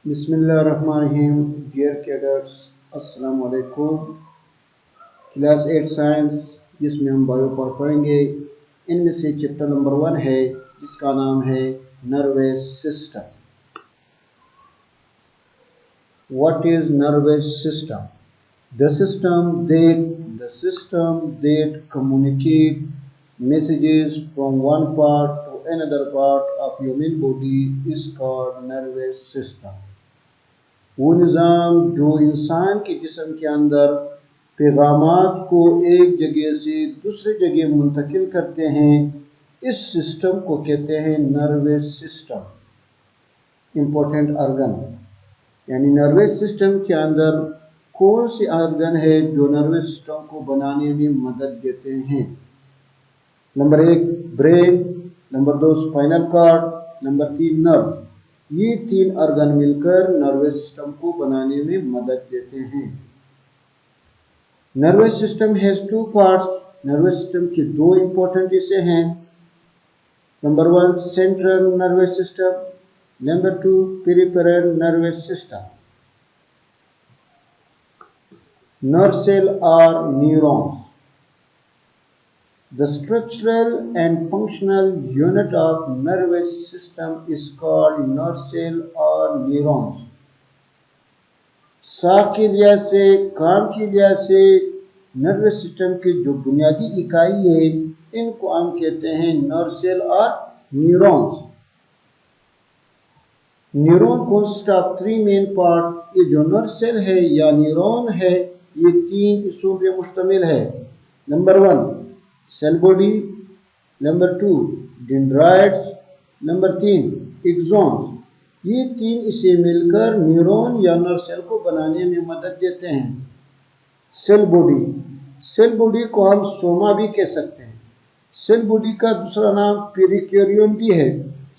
बिस्मिल्लाहिर्रहमानिर्रहीम। Dear cadres, अस्सलाम वालेकुम। क्लास 8 साइंस जिसमें हम बायो पार्ट पढ़ेंगे। इनमें से चैप्टर नंबर 1 है जिसका नाम है nervous system. What is nervous system? The system that communicate messages from one part to another part of human body is called nervous system। वो निज़ाम जो इंसान के जिस्म के अंदर पैगामात को एक जगह से दूसरी जगह मुंतकिल करते हैं, इस सिस्टम को कहते हैं नर्वस सिस्टम। इम्पोर्टेंट ऑर्गन यानी नर्वस सिस्टम के अंदर कौन से ऑर्गन है जो नर्वस सिस्टम को बनाने में मदद देते हैं? Number 1 brain, number 2 spinal cord, number 3 nerve. ये 3 ऑर्गन मिलकर नर्वस सिस्टम को बनाने में मदद देते हैं। Nervous system has 2 parts. Nervous system के 2 इंपॉर्टेंट हिस्से हैं। Number 1 central nervous system, number 2 peripheral nervous system. Nerve cell are neurons. The structural and functional unit of nervous system is called nerve cell or neurons। साख के लिहाज से, काम के लिहाज से नर्वस सिस्टम की जो बुनियादी इकाई है इनको हम कहते हैं नर्व सेल और neurons. Neuron consist of 3 main part. ये जो नर्व सेल है या न्यूरॉन है ये 3 हिस्सों पे मुश्तमिल है। Number 1 cell body, number 2 dendrites, number 3 axons. ये 3 हिस्से मिलकर न्यूरॉन या नर्व सेल को बनाने में मदद देते हैं। सेल बॉडी को हम सोमा भी कह सकते हैं। सेल बॉडी का दूसरा नाम पेरिकार्डियम भी है।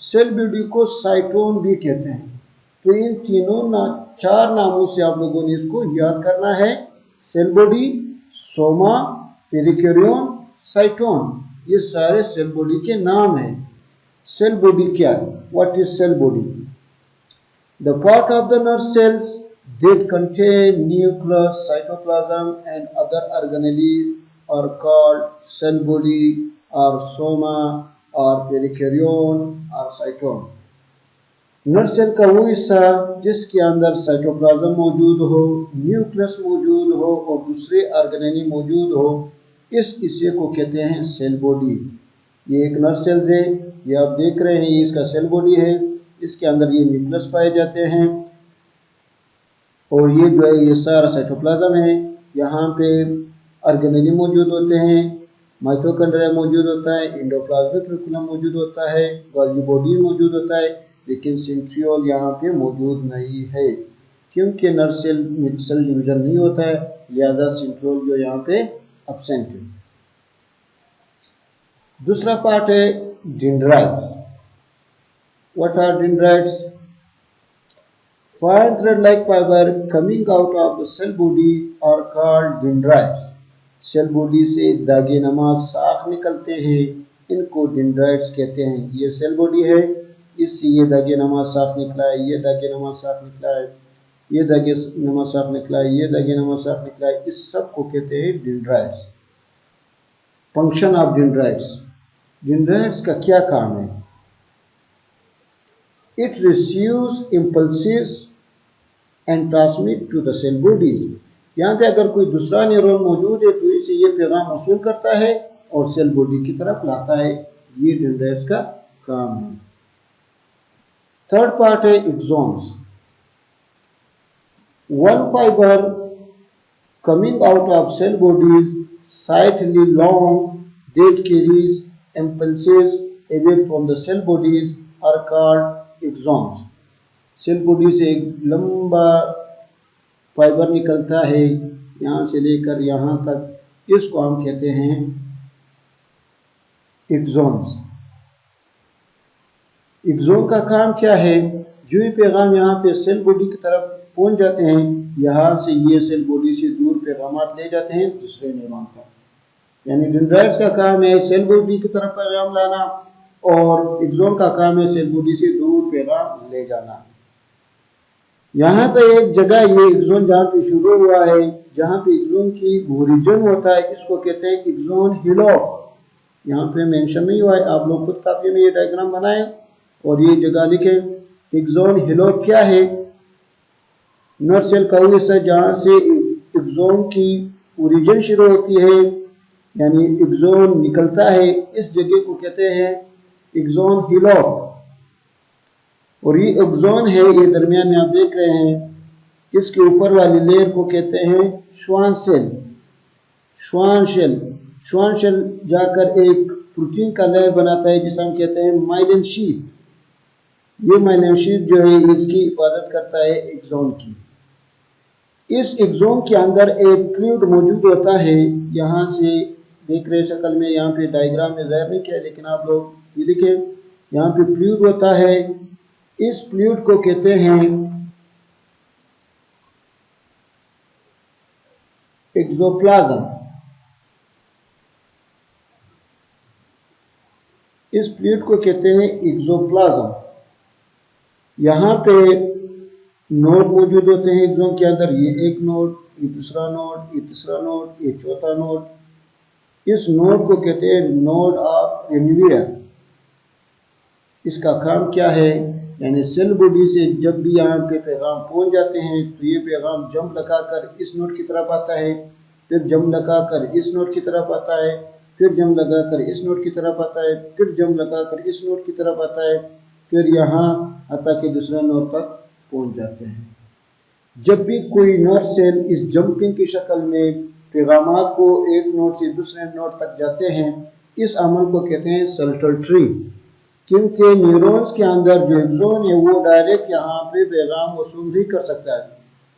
सेल बॉडी को साइटोन भी कहते हैं। तो इन तीनों 4 नामों से आप लोगों ने इसको याद करना है। Cell body, soma, pericardium, cyton, ये सारे सेल बॉडी के नाम हैं। सेल बॉडी क्या है? What is cell body? The part of the nerve cells that contain nucleus, cytoplasm and other organelles are called cell body or soma or perikardion or cytone। Nerve cell का वो हिस्सा जिसके अंदर cytoplasm मौजूद हो, nucleus मौजूद हो और दूसरे ऑर्गेनेली मौजूद हो, इस हिस्से को कहते हैं सेल बॉडी। ये एक नर्व सेल है, ये आप देख रहे हैं, ये इसका सेल बॉडी है। इसके अंदर ये न्यूक्लियस पाए जाते हैं और ये जो है ये सारा साइटोप्लाज्म है। यहाँ पे ऑर्गेनेली मौजूद होते हैं, माइटोकॉन्ड्रिया मौजूद होता है, एंडोप्लाज्मिक रेटिकुलम मौजूद होता है, गोल्गी बॉडी मौजूद होता है, लेकिन सेंट्रियोल यहाँ पे मौजूद नहीं है क्योंकि नर्व सेल डिवीजन नहीं होता है, लिहाजा सेंट्रियोल जो यहाँ पे एब्सेंट है। दूसरा पार्ट है dendrites. What are dendrites? Fine thread-like fiber coming out of the cell body are called dendrites। Cell body से दागे नमा साख निकलते हैं, इनको डेंड्राइट्स कहते हैं। ये सेल बॉडी है, इससे ये दागे नमा साख निकला है, ये दागे नमा साख निकला है, ये दागे नमा साख निकला है, ये दागे नमा साख निकला है, इस सब को कहते हैं dendrites. Function of dendrites. Dendrites का क्या काम है? It receives impulses and transmit to the cell bodies। यहाँ पे अगर कोई दूसरा न्यूरॉन मौजूद है तो इसे ये पैगाम वसूल करता है और सेल बॉडी की तरफ लाता है। ये डेंड्राइट्स का काम है। थर्ड पार्ट है exons. One fiber coming out of cell bodies slightly long that carries impulses away from the cell bodies are called axons. Cell body से एक लंबा फाइबर निकलता है यहाँ से लेकर यहाँ तक, इसको हम कहते हैं एक्सॉन्स। एक्सॉन का काम क्या है? जो ही पैगाम यहाँ पे सेल बॉडी की तरफ पहुंच जाते हैं, यहाँ से ये सेल बॉडी से दूर पैगामात ले जाते हैं दूसरे न्यूरॉन तक। यानी डेंड्राइट्स का काम है सेल बॉडी की तरफ पैगाम लाना और एक्सॉन का काम है सेल बॉडी से दूर पैगाम ले जाना। यहाँ पे एक जगह ये एक्सोन जहाँ पे शुरू हुआ है, जहाँ पे एक्सोन की ओरिजिन होता है, इसको कहते हैं एक्सोन हिलॉक। यहाँ पे मेंशन नहीं हुआ है, आप लोग खुद कापी में ये डायग्राम बनाएं और ये जगह लिखें। एक्सोन हिलॉक क्या है? नर सेल का वो हिस्सा जहाँ से एक्सोन की ओरिजिन शुरू होती है, यानी एक्सोन निकलता है, इस जगह को कहते हैं एक्सोन हिलॉक। और ये एक्सोन है, ये दरमियान में आप देख रहे हैं, इसके ऊपर वाली लेयर को कहते हैं श्वान सेल। श्वान सेल जाकर एक प्रोटीन का लेयर बनाता है जिसे हम कहते हैं माइलिन शीथ। ये माइलिन शीथ जो है इसकी हिफाजत करता है एक्सोन की। इस एक्सोन के अंदर एक फ्लूइड मौजूद होता है, यहाँ से देख रहे शक्ल में, यहाँ पे डायग्राम में ज़ाहिर नहीं किया लेकिन आप लोग ये देखें, यहाँ पे फ्लूइड होता है। इस फ्लूइड को कहते हैं एक्सोप्लाज्म। इस फ्लूइड को कहते हैं एक्सोप्लाज्म। यहाँ पे नोड मौजूद होते हैं एक्सोन के अंदर, ये एक नोड, ये दूसरा नोड, ये तीसरा नोड, ये चौथा नोड। इस नोड को कहते हैं नोड ऑफ रेनवियर। इसका काम क्या है? यानी सेल बॉडी से जब भी यहाँ पे पैगाम पहुंच जाते हैं तो ये पैगाम जंप लगाकर इस नोड की तरफ आता है, फिर जंप लगाकर इस नोड की तरफ आता है, फिर जंप लगाकर इस नोड की तरफ आता है, फिर जंप लगाकर इस नोड की तरफ आता है, फिर यहाँ आता के दूसरे नोड तक पहुंच जाते हैं। जब भी कोई नर्व सेल इस जंपिंग की शक्ल में पैगामात को एक नोड से दूसरे नोड तक जाते हैं, इस अमल को कहते हैं सर्टल्ट्री। क्योंकि न्यूरॉन्स के अंदर जो एक्सोन है वो डायरेक्ट यहाँ पे पैगाम वसूल नहीं कर सकता है,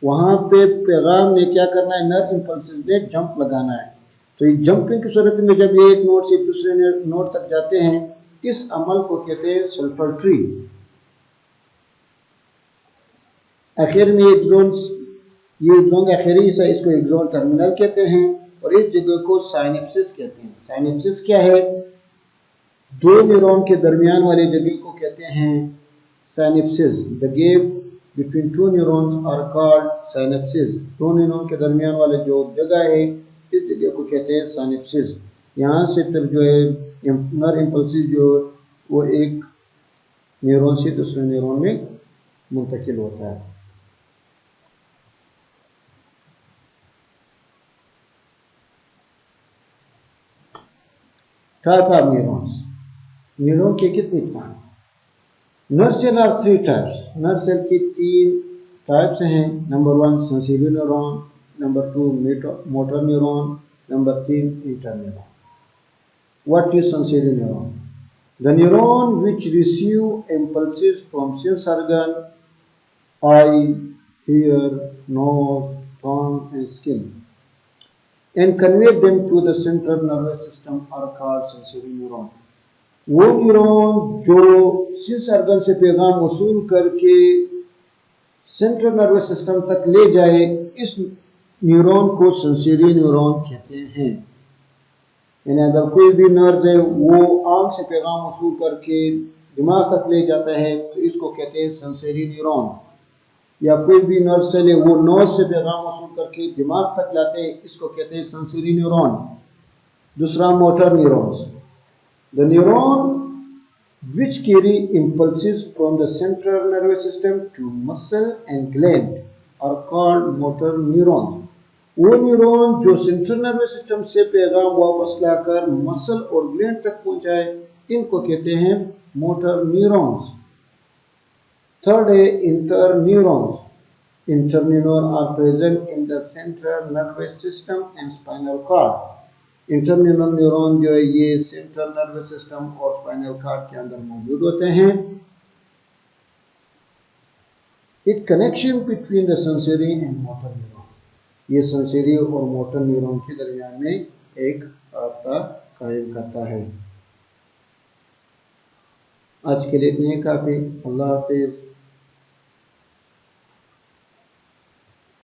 वहाँ पे पैगाम ने क्या करना है, नर्व इम्पल्सेस ने जंप लगाना है। तो ये जंपिंग की सूरत में जब ये एक नोड से दूसरे नोड तक जाते हैं, इस अमल को कहते हैं सर्टल्ट्री। आखिर में एक्सोन, ये एक्सोन का आखिरी हिस्सा, इसको एक्सोन टर्मिनल कहते हैं और इस जगह को साइनेप्सिस कहते हैं। साइनेप्सिस क्या है? दो न्यूरॉन के दरमियान वाली जगह को कहते हैं synapsis. The gap between two neurons are called synapsis. दो न्यूरॉन के दरमियान वाले जो जगह है, इस जगह को कहते हैं साइनेप्सिस। यहाँ से फिर जो है नर्व इम्पल्सिस जो वो एक न्यूरॉन से दूसरे न्यूरॉन में मुंतकिल होता है। Type of neurons. न्यूरॉन के कितने किस्म? Nerve cell are 3 types. Nerve cell की 3 टाइप्स हैं। Number 1 sensory neuron, number 2 motor neuron, number 3 interneuron. What is sensory neuron? The neuron which receive impulses from sense organ, eye, ear, nose, tongue and skin and convey them to the central nervous system are called sensory neuron. वो neuron जो sense organ से पैगाम वसूल करके central nervous system तक ले जाए, इस न्यूरॉन को सेंसरी न्यूरॉन कहते हैं। यानी अगर कोई भी नर्व है वो आंख से पैगाम वसूल करके दिमाग तक ले जाता है तो इसको कहते हैं सेंसरी न्यूरॉन। या कोई भी नर्व सेल है वो नोज से पैगाम वसूल करके दिमाग तक लाते हैं, इसको कहते हैं सेंसरी न्यूरॉन। दूसरा motor neurons. The neuron which carry impulses from the central nervous system to muscle and gland are called motor neurons. वो न्यूरॉन जो सेंट्रल नर्वस सिस्टम से पैगाम वापस लाकर मसल और ग्लैंड तक पहुंचाए, इनको कहते हैं मोटर न्यूरॉन्स। थर्ड है inter neurons. Inter neuron are present in the central nervous system and spinal cord. Interneural neuron जो है ये सेंट्रल नर्वस सिस्टम और स्पाइनल कॉर्ड के अंदर मौजूद होते हैं। It connection between the sensory and motor neuron, ये सेंसरी और मोटर न्यूरॉन के दरमियान में एक रास्ता कायम करता है। आज के लिए इतने काफी। अल्लाह हाफिज।